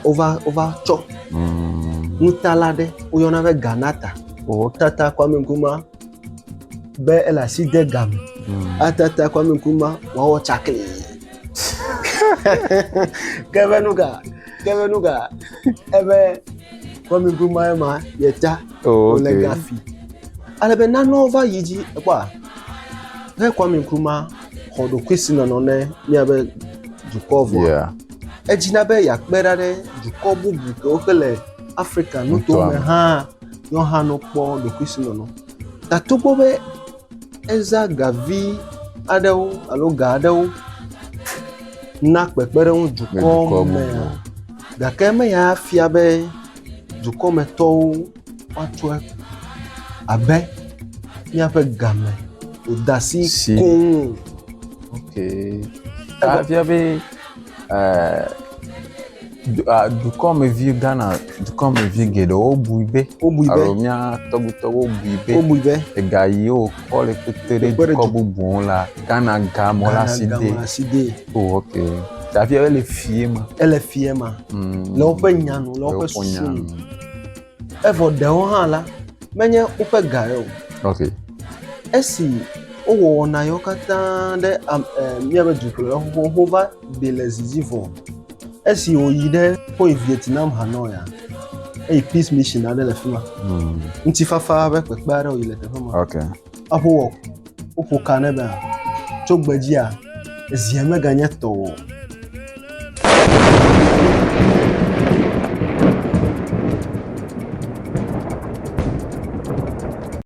Over chop. Nutalade, uyonave ganata. Tata Kwame Nkrumah be elasi de gam. Atata Kwame Nkrumah wawo chakli. Kevenuga. Ebe Kwame Nkrumah ema yeta. Olegafi. Alebe nanova yiji kwa. He Kwame Nkrumah hodo kwesi nanone niabe dukovo. Yeah. Ejinabe yakberare dukobu buke okele Africa nuto me ha yo ha no po do kwesi no. Tatobo be eza gavi adewo alo ga adewo na pepere un duko me. Gake me ya fia be duko me to watwe abe ni ape game odasi kun. Okay. Afia be du comme vieux Ghana, du comme vieux Guédo, au bouibé, Aromia, Tobuto, au bouibé, et Gaïo, all les côtés du Kobu bon là, Ghana Gamola Sidé. Oh, ok. Ça vient les filles, elle est fière, l'opinion, l'opinion. Et votre déhon là, mais y'a pas gaïo. Ok. Et si, on a yokata de miabe du club, on va de les yvons. Esi oyide po Vietnam Hanoi e peace mission ade le fuma nti fafa be pekpare oyile te fuma okay apo opo kanebe chogbaji a ezieme ganye to